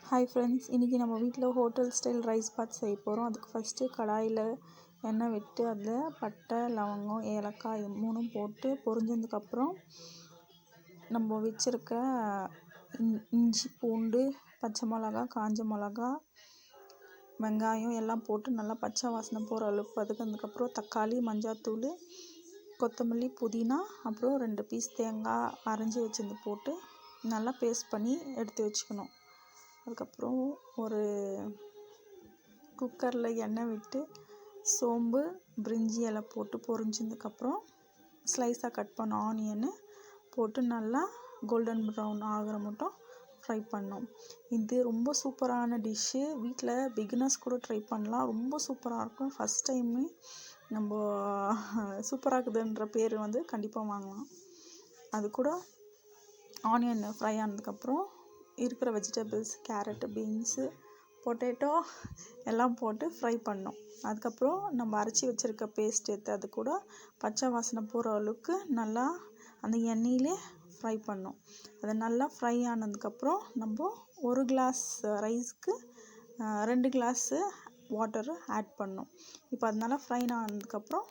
Hi friends, இன்றைக்கி நம்ம வீட்டில் ஹோட்டல் ஸ்டைல் ரைஸ் பாத் செய்ய போகிறோம். அதுக்கு ஃபஸ்ட்டு கடாயில் எண்ணெய் விட்டு அதில் பட்டை, லவங்கம், ஏலக்காய் 3ம் போட்டு பொரிஞ்சதுக்கப்புறம் நம்ம வச்சுருக்க இஞ்சி, பூண்டு, பச்சை மிளகா, காஞ்ச மிளகா, வெங்காயம் எல்லாம் போட்டு நல்லா பச்சை வாசனை போகிற அளவுக்கு வதக்கினதுக்கப்புறம் தக்காளி, மஞ்சாத்தூள், கொத்தமல்லி, புதினா, அப்புறம் 2 பீஸ் தேங்காய் அரைஞ்சி வச்சிருந்து போட்டு நல்லா பேஸ்ட் பண்ணி எடுத்து வச்சுக்கணும். அதுக்கப்புறம் ஒரு குக்கரில் எண்ணெய் விட்டு சோம்பு, பிரிஞ்சி இலை போட்டு பொரிஞ்சதுக்கப்புறம் ஸ்லைஸாக கட் பண்ண ஆனியனு போட்டு நல்லா கோல்டன் ப்ரௌன் ஆகிற மட்டும் ஃப்ரை பண்ணோம். இது ரொம்ப சூப்பரான டிஷ்ஷு. வீட்டில் பிகினர்ஸ் கூட ட்ரை பண்ணலாம். ரொம்ப சூப்பராக இருக்கும். ஃபஸ்ட் டைமு நம்ம சூப்பராக இருக்குதுன்ற பேர் கண்டிப்பாக வாங்கலாம். அது கூட ஆனியன் ஃப்ரை ஆனதுக்கப்புறம் இருக்கிற வெஜிடபிள்ஸ், கேரட்டு, பீன்ஸு, பொட்டேட்டோ எல்லாம் போட்டு ஃப்ரை பண்ணோம். அதுக்கப்புறம் நம்ம அரைச்சி வச்சுருக்க பேஸ்ட் எடுத்து அது கூட பச்சை வாசனை போகிற அளவுக்கு நல்லா அந்த எண்ணெயிலே ஃப்ரை பண்ணோம். அது நல்லா ஃப்ரை ஆனதுக்கப்புறம் நம்ம 1 கிளாஸ் ரைஸ்க்கு 2 கிளாஸு வாட்டரு ஆட் பண்ணோம். இப்போ அது நல்லா ஃப்ரை ஆனதுக்கப்புறம்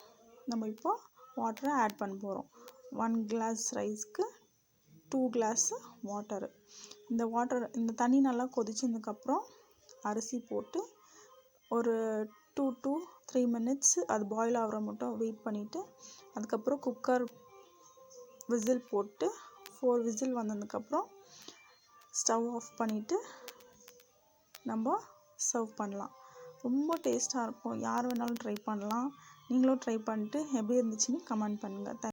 நம்ம இப்போது வாட்டரை ஆட் பண்ண போகிறோம். 1 கிளாஸ் ரைஸ்க்கு 2 கிளாஸு வாட்டரு. இந்த தண்ணி நல்லா கொதிச்சதுக்கப்புறம் அரிசி போட்டு ஒரு 2 to 3 minutes அது பாயில் ஆகிற மட்டும் வெயிட் பண்ணிவிட்டு அதுக்கப்புறம் குக்கர் விசில் போட்டு 4 விசில் வந்ததுக்கப்புறம் ஸ்டவ் ஆஃப் பண்ணிவிட்டு நம்ம சர்வ் பண்ணலாம். ரொம்ப டேஸ்ட்டாக இருக்கும். யார் வேணாலும் ட்ரை பண்ணலாம். நீங்களும் ட்ரை பண்ணிட்டு எப்படி இருந்துச்சுன்னு கமெண்ட் பண்ணுங்கள்.